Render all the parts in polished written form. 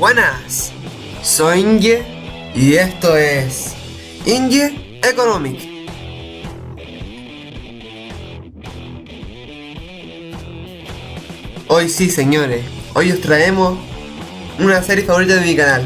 Buenas, soy Inge y esto es Inge Economic. Hoy sí, señores, hoy os traemos una serie favorita de mi canal: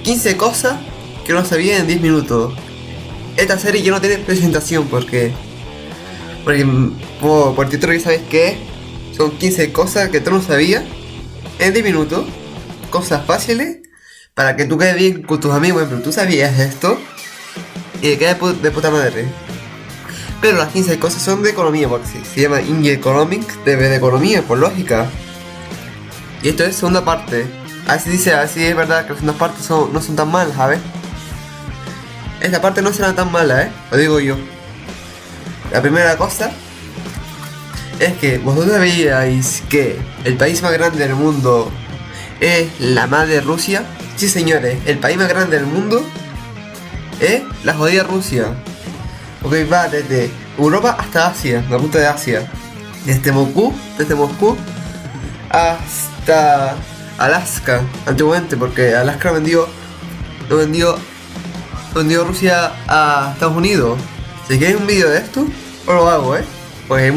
15 cosas que no sabía en 10 minutos. Esta serie ya no tiene presentación porque por el título ya sabéis que es. Son 15 cosas que tú no sabías en 10 minutos. Cosas fáciles para que tú quedes bien con tus amigos. Pero tú sabías esto y te quedas de puta madre. Pero las 15 cosas son de economía, porque se llama Inge Economic, debe de economía, por lógica. Y esto es segunda parte. Así es verdad que las segundas partes no son tan malas, ¿sabes? Esta parte no será tan mala, lo digo yo. La primera cosa es que vosotros sabíais que el país más grande del mundo es la madre Rusia. Sí, señores, el país más grande del mundo es la jodida Rusia. Ok, va desde Europa hasta Asia, la punta de Asia. Desde Moscú hasta Alaska, antiguamente, porque Alaska lo vendió Rusia a Estados Unidos. Si queréis un vídeo de esto, os lo hago, pues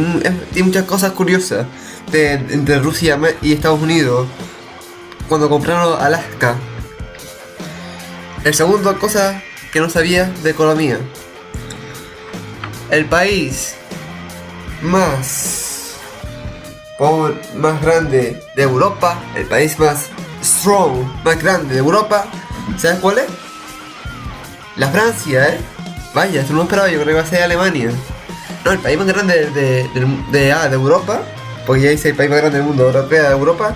tiene muchas cosas curiosas entre Rusia y Estados Unidos cuando compraron Alaska. El segundo cosa que no sabía de economía: el país más grande de Europa, el país más grande de Europa, ¿sabes cuál es? La Francia, Vaya, eso no lo esperaba, yo creo que iba a ser Alemania. No, el país más grande de Europa, porque ya dice el país más grande del mundo, europea de Europa.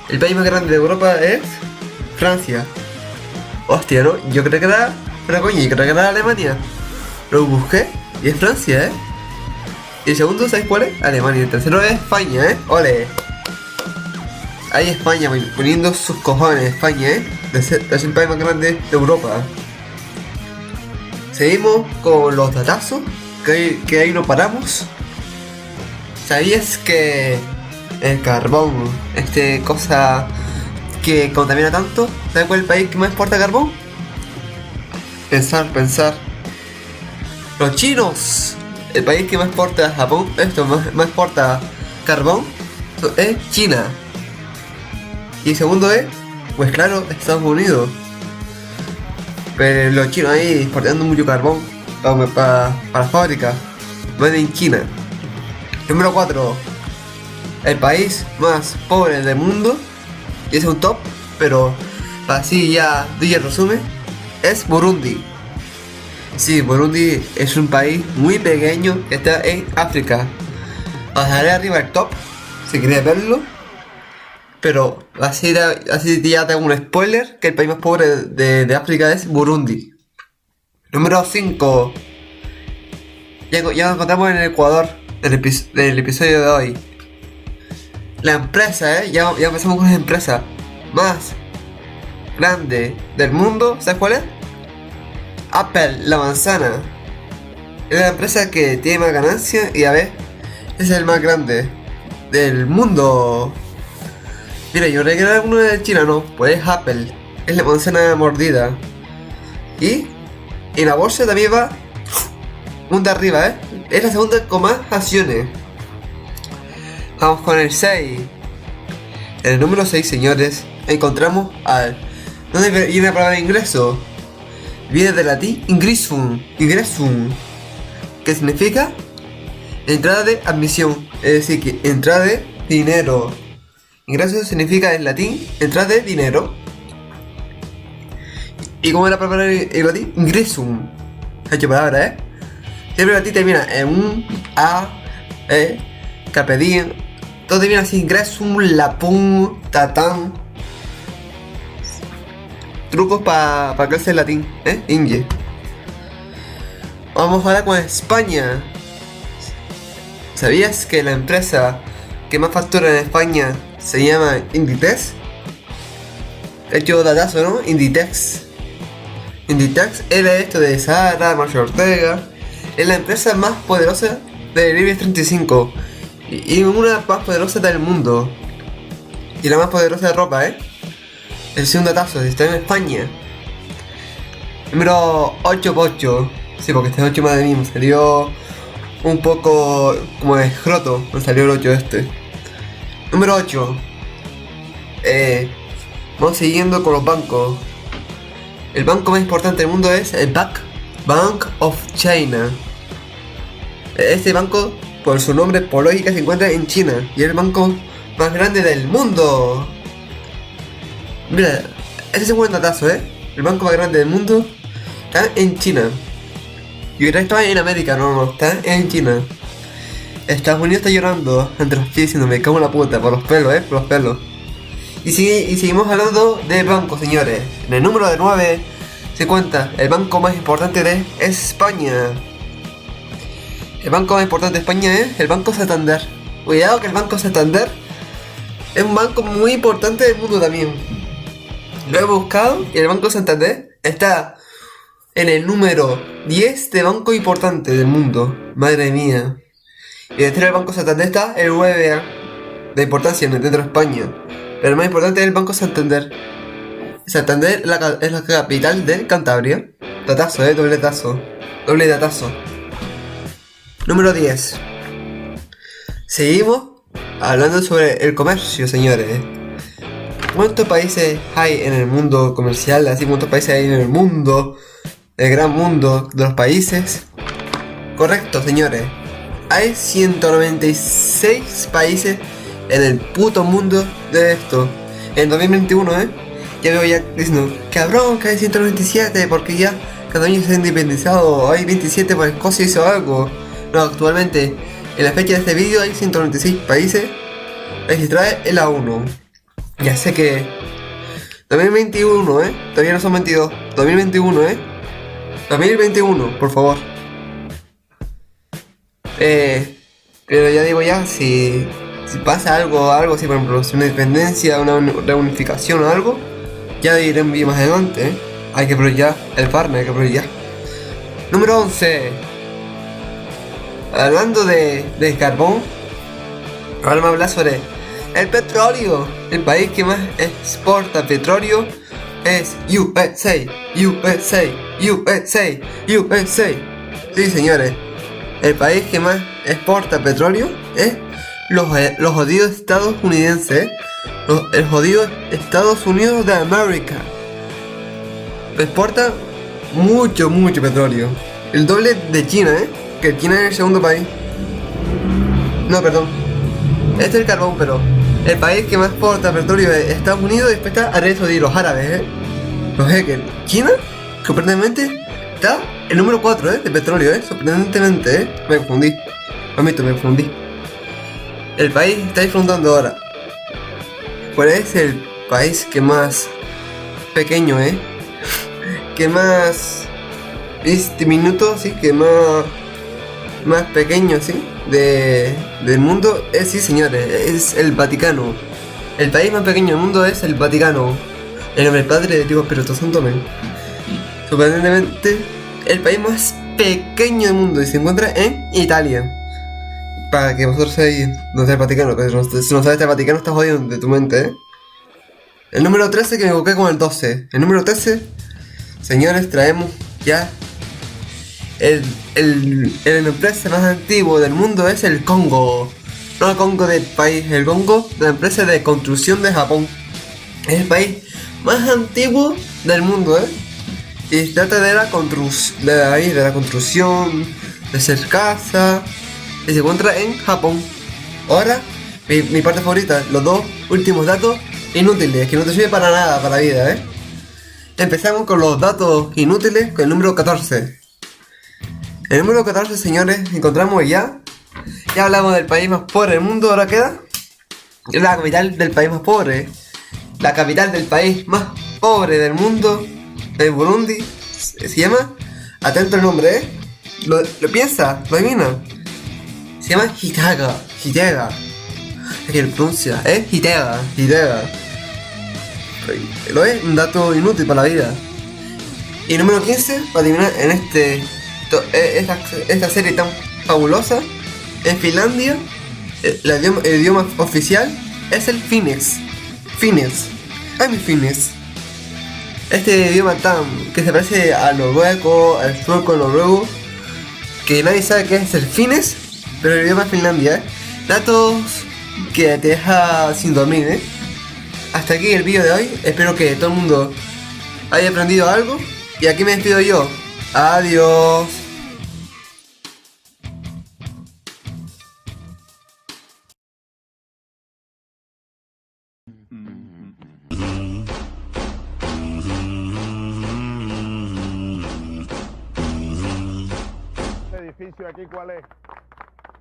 El país más grande de Europa es Francia. Hostia, ¿no? Yo creo que era... Pero coño, yo creo que era Alemania. Lo busqué y es Francia, Y el segundo, ¿sabes cuál es? Alemania. El tercero es España, Ole. Ahí España, poniendo sus cojones, España, Es el país más grande de Europa. Seguimos con los datazos, que ahí no paramos. ¿Sabías que el carbón, cosa que contamina tanto? ¿Sabes cuál es el país que más exporta carbón? Pensar. Los chinos. El país que más exporta Japón, más exporta carbón, es China. Y el segundo es, pues claro, Estados Unidos. Pero los chinos ahí exportando mucho carbón para la fábrica. Made in China. Número 4. El país más pobre del mundo. Y ese es un top, pero así ya doy el resumen. Es Burundi. Sí, Burundi es un país muy pequeño que está en África. Os dejaré arriba el top si queréis verlo. Pero así ya tengo un spoiler, que el país más pobre de África es Burundi. Número 5. Ya nos encontramos en el Ecuador, del episodio de hoy. La empresa, ya empezamos con la empresa más grande del mundo. ¿Sabes cuál es? Apple, la manzana. Es la empresa que tiene más ganancias y a ver, es el más grande del mundo. Mira, yo creía que era uno de China, no, pues es Apple, es la manzana mordida. Y en la bolsa también va un de arriba, es la segunda con más acciones. Vamos con el 6. En el número 6, señores, encontramos ¿dónde viene la palabra ingreso? Viene del latín ingresum, que significa entrada de admisión, es decir, que entrada de dinero. Ingreso significa en latín entrada de dinero. ¿Y cómo es la palabra en latín? Ingresum. Hecho palabra, Siempre latín termina en un A, carpe diem. Todo termina así: ingresum, lapum, tatán. Trucos para clase de latín, Inge. Vamos ahora con España. ¿Sabías que la empresa que más factura en España se llama Inditex? He hecho datazo, ¿no? Inditex era esto de Zara, Marcio Ortega. Es la empresa más poderosa del IBEX 35 y una más poderosa del mundo. Y la más poderosa de ropa, El segundo datazo, está en España. Número 8 Pocho. Sí, porque este 8 más de mí me salió un poco como de escroto. Me salió el 8 este. Número 8. Vamos siguiendo con los bancos. El banco más importante del mundo es el Bank of China. Este banco, por su nombre, por lógica, se encuentra en China y es el banco más grande del mundo. Mira, este es un buen datazo, El banco más grande del mundo está en China. Yo creía que estaba en América, no, está en China. Estados Unidos está llorando ante los pies diciendo me cago en la puta, por los pelos, por los pelos. Y seguimos hablando de bancos, señores. En el número de 9 se cuenta el banco más importante de España. El banco más importante de España es el Banco Santander. Cuidado que el Banco Santander es un banco muy importante del mundo también. Lo he buscado y el Banco Santander está en el número 10 de banco importante del mundo. Madre mía. Y detrás del Banco Santander está el BBVA de importancia dentro de España. Pero el más importante es el Banco Santander. Santander es la capital de Cantabria. Datazo, doble datazo. Doble datazo. Número 10. Seguimos hablando sobre el comercio, señores. ¿Cuántos países hay en el mundo comercial? Así, ¿cuántos países hay en el mundo? El gran mundo de los países. Correcto, señores. Hay 196 países en el puto mundo de esto. En 2021, ya veo ya diciendo, cabrón, que hay 197 porque ya cada año se ha independizado. Hay 27 porque Escocia hizo algo. No, actualmente, en la fecha de este vídeo hay 196 países registrados en la ONU. Ya sé que 2021, todavía no son 22. 2021, 2021, por favor. Pero ya digo ya, si pasa algo así, por ejemplo, si una independencia, una reunificación o algo, ya diré un vídeo más adelante, Hay que aprovechar el partner, hay que aprovechar. Número 11. Hablando de carbón, ahora me habla sobre el petróleo. El país que más exporta petróleo es USA. Sí, señores. El país que más exporta petróleo es los jodidos estadounidenses. El jodido Estados Unidos de América. Exporta mucho petróleo. El doble de China, que China es el segundo país. No, perdón. Este es el carbón, pero el país que más exporta petróleo es Estados Unidos y después está Arabia Saudí, los árabes, los hackers. China, sorprendentemente, está el número 4, de petróleo, sorprendentemente, me confundí. Mamito, me confundí. El país está disfrutando ahora. ¿Cuál es el país que más pequeño, que más diminuto, sí, que más pequeño, sí, del mundo? Sí, señores, es el Vaticano. El país más pequeño del mundo es el Vaticano. En nombre del Padre, de Dios, Espíritu Santo, amén. Sorprendentemente, el país más pequeño del mundo y se encuentra en Italia. Para que vosotros sabéis dónde está el Vaticano, pero si no sabes el Vaticano estás jodido de tu mente, El número 13, que me equivoqué con el 12. El número 13, señores, traemos ya el empresa más antiguo del mundo es el Congo. No el Congo del país, el Congo de la empresa de construcción de Japón. Es el país más antiguo del mundo, Y se trata de la construcción, de hacer casa, y se encuentra en Japón. Ahora, mi parte favorita, los dos últimos datos inútiles, que no te sirven para nada para la vida, Empezamos con los datos inútiles, con el número 14. El número 14, señores, encontramos ya hablamos del país más pobre del mundo, ahora queda la capital del país más pobre. La capital del país más pobre del mundo, de Burundi, se llama, atento el nombre, lo piensa, lo adivina. Se llama Hitega. Es que lo pronuncia, Hitega. Lo es un dato inútil para la vida. Y número 15, para adivinar en esta serie tan fabulosa, en Finlandia, el idioma oficial es el finés. I'm Finnish. Este idioma tan que se parece al noruego, al sueco noruego, que nadie sabe qué es el finés, pero el idioma es Finlandia, ¿eh? Datos que te deja sin dormir, ¿eh? Hasta aquí el vídeo de hoy, espero que todo el mundo haya aprendido algo, y aquí me despido yo. Adiós. ¿Este edificio aquí cuál es?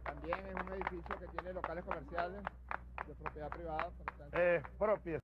También es un edificio que tiene locales comerciales de propiedad privada. Propia.